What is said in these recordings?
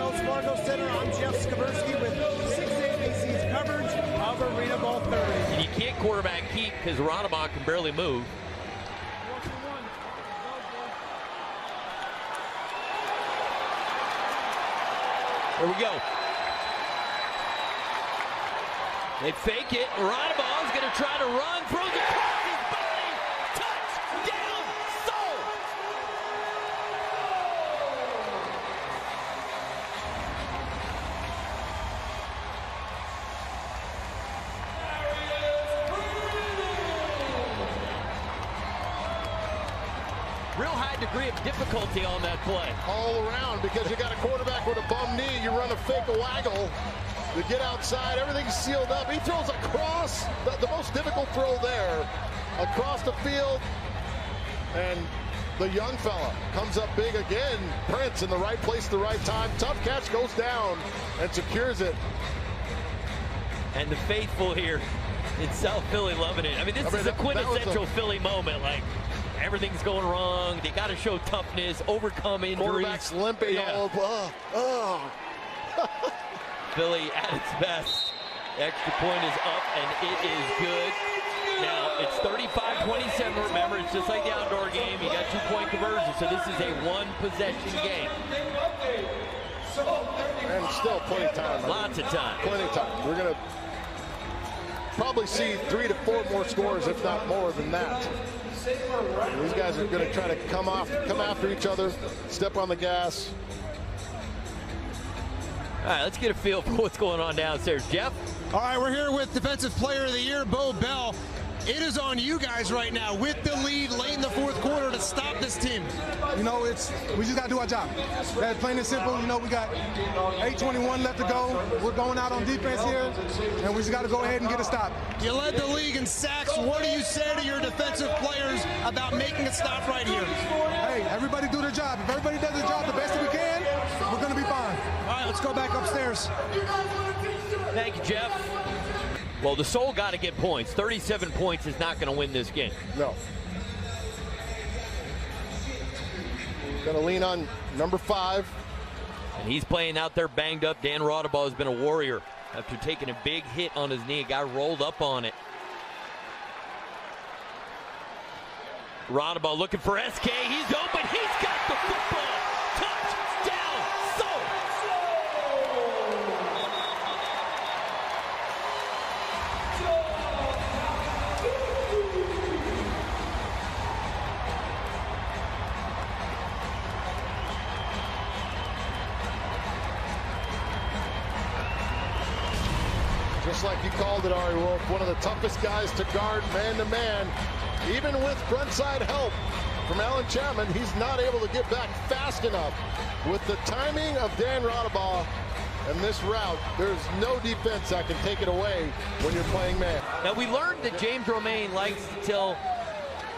Wells Fargo Center, I'm Jeff Skaversky with 6 ABC's coverage of Arena Ball 30. And you can't quarterback keep because Rademacher can barely move. Here we go. They fake it. Rademacher's going to try to run. Throws it across his body. Touchdown, Soul! Real high degree of difficulty on that play. All around, because you got a quarterback with a bum knee. You run a fake waggle to get outside. Everything's sealed up. He throws across, the most difficult throw there, across the field. And the young fella comes up big again. Prince in the right place at the right time. Tough catch, goes down and secures it. And the faithful here in South Philly loving it. I mean, this is a quintessential Philly moment. Like, everything's going wrong. They got to show toughness, overcome injuries. Quarterback's limping. Philly at its best. The extra point is up, and it is good. Now, it's 35-27. Remember, it's just like the outdoor game. You got 2-point conversion, so this is a one-possession game. And still plenty of time. Lots of time. Plenty of time. We're going to probably see 3 to 4 more scores, if not more than that. These guys are going to try to come after each other, step on the gas. All right, let's get a feel for what's going on downstairs. Jeff? All right, we're here with Defensive Player of the Year, Bo Bell. It is on you guys right now with the lead late in the fourth quarter to stop this team. You know, we just got to do our job. That's plain and simple. You know, we got 8:21 left to go. We're going out on defense here, and we just got to go ahead and get a stop. You led the league in sacks. What do you say to your defensive players about making a stop right here? Hey, everybody do their job. If everybody does their job the best that we can, we're going to be fine. All right, let's go back upstairs. Thank you, Jeff. Well, the Soul got to get points. 37 points is not going to win this game. No. Going to lean on number 5. And he's playing out there banged up. Dan Rademacher has been a warrior after taking a big hit on his knee. A guy rolled up on it. Rademacher looking for SK. He's open. He's got the football. Touchdown, Soul! Just like you called it, Ari Wolf, one of the toughest guys to guard man-to-man. Even with frontside help from Alan Chapman, he's not able to get back fast enough. With the timing of Dan Rademacher and this route, there's no defense that can take it away when you're playing man. Now, we learned that James Romaine likes to tell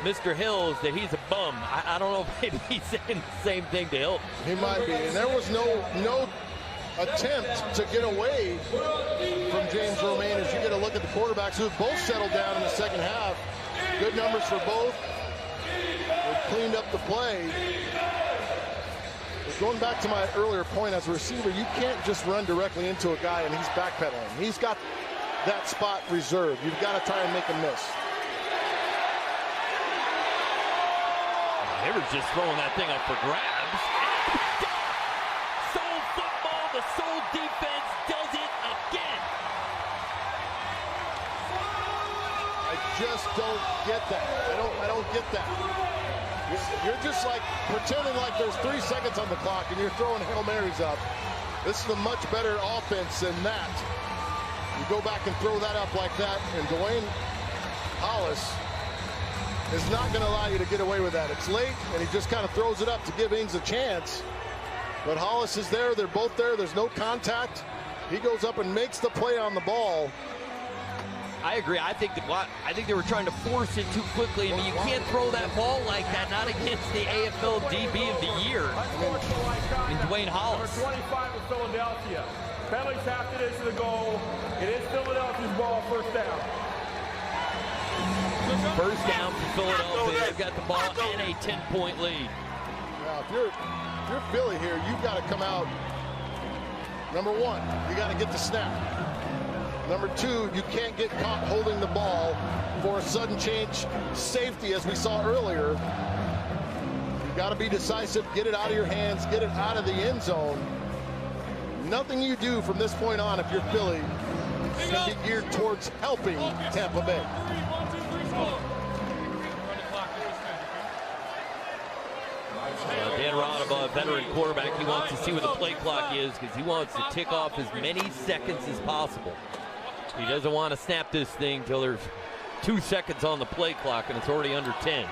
Mr. Hills that he's a bum. I don't know if maybe he's saying the same thing to Hills. He might be, and there was no attempt to get away from James Romaine as you get a look at the quarterbacks who both settled down in the second half. Good numbers for both. They cleaned up the play. But going back to my earlier point, as a receiver, you can't just run directly into a guy and he's backpedaling. He's got that spot reserved. You've got to try and make him miss. They were just throwing that thing up for grabs. Soul football, the Soul defense does it again. I just don't get that. I don't get that. You're just like pretending like there's 3 seconds on the clock and you're throwing Hail Marys up. This is a much better offense than that. You go back and throw that up like that, and Dwayne Hollis is not going to allow you to get away with that. It's late, and he just kind of throws it up to give Ings a chance. But Hollis is there. They're both there. There's no contact. He goes up and makes the play on the ball. I agree. I think they were trying to force it too quickly. I mean, you can't throw that ball like that, not against the AFL DB of the year in Dwayne Hollis. Number 25 of Philadelphia. Penalties half it into the goal. It is Philadelphia's ball, first down. First down for Philadelphia. They've got the ball and a 10-point lead. Now, if you're Philly here, you've got to come out Number one, you got to get the snap. Number two, you can't get caught holding the ball for a sudden change safety, as we saw earlier. You got to be decisive, get it out of your hands, get it out of the end zone. Nothing you do from this point on, if you're Philly, is going to be geared towards helping Tampa Bay. Dan Rodham, a veteran quarterback, he wants to see what the play clock is because he wants to tick off as many seconds as possible. He doesn't want to snap this thing till there's 2 seconds on the play clock and it's already under 10.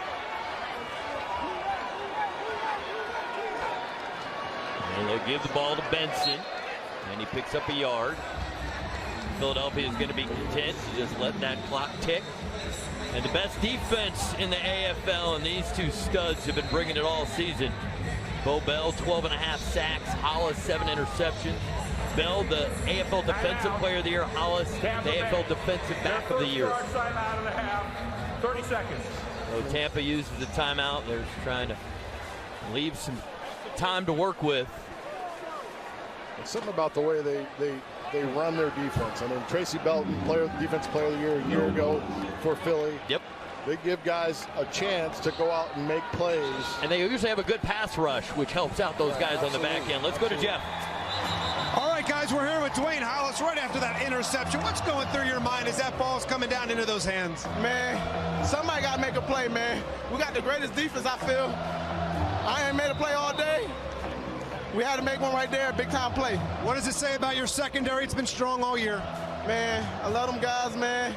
And they'll give the ball to Benson, and he picks up a yard. Philadelphia is going to be content to just let that clock tick. And the best defense in the AFL, and these two studs have been bringing it all season. Bo Bell, 12.5 sacks. Hollis, 7 interceptions. Bell, the AFL Defensive Player of the Year. Hollis, the AFL Defensive Back of the Year. 30 seconds. So Tampa uses the timeout. They're trying to leave some time to work with. It's something about the way they run their defense. I mean, Tracy Belton, Defensive Player of the Year a year ago for Philly. Yep. They give guys a chance to go out and make plays. And they usually have a good pass rush, which helps out those guys on the back end. Let's go to Jeff. All right, guys, we're here with Dwayne Hollis right after that interception. What's going through your mind as that ball's coming down into those hands? Man, somebody got to make a play, man. We got the greatest defense, I feel. I ain't made a play all day. We had to make one right there, big time play. What does it say about your secondary? It's been strong all year. Man, I love them guys, man.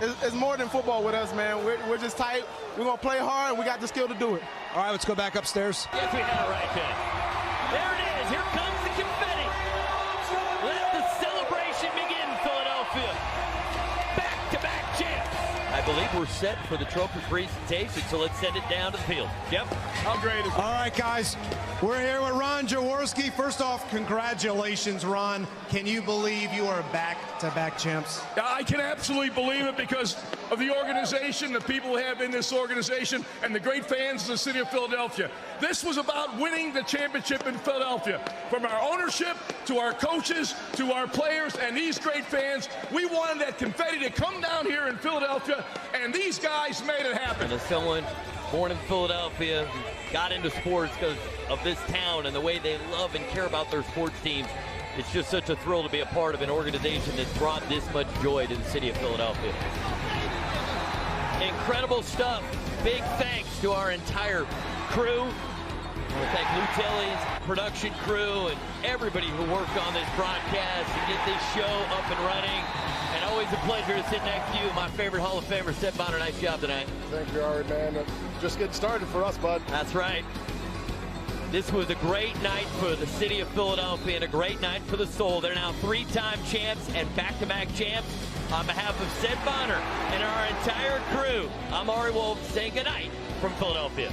It's more than football with us, man. We're just tight. We're going to play hard, and we got the skill to do it. All right, let's go back upstairs. Yes, we have it right there. There it is. Here comes the confetti. Let the celebration begin, Philadelphia. Back-to-back champs. I believe we're set for the trophy presentation, so let's send it down to the field. Jeff? How great is it? All right, guys, we're here with Ron Jaworski. First off, congratulations, Ron. Can you believe you are back-to-back champs? I can absolutely believe it because of the organization, the people we have in this organization, and the great fans of the city of Philadelphia. This was about winning the championship in Philadelphia. From our ownership to our coaches to our players and these great fans, we wanted that confetti to come down here in Philadelphia, and these guys made it happen. And as someone born in Philadelphia who got into sports because of this town and the way they love and care about their sports teams, it's just such a thrill to be a part of an organization that's brought this much joy to the city of Philadelphia. Incredible stuff. Big thanks to our entire crew. I want to thank Lou Telley's production crew and everybody who worked on this broadcast to get this show up and running. And always a pleasure to sit next to you, my favorite Hall of Famer, Seth Bonner. Nice job tonight. Thank you, Ari, man. Just getting started for us, bud. That's right. This was a great night for the city of Philadelphia and a great night for the Soul. They're now 3-time champs and back-to-back champs. On behalf of Seth Bonner and our entire crew, I'm Ari Wolf saying goodnight from Philadelphia.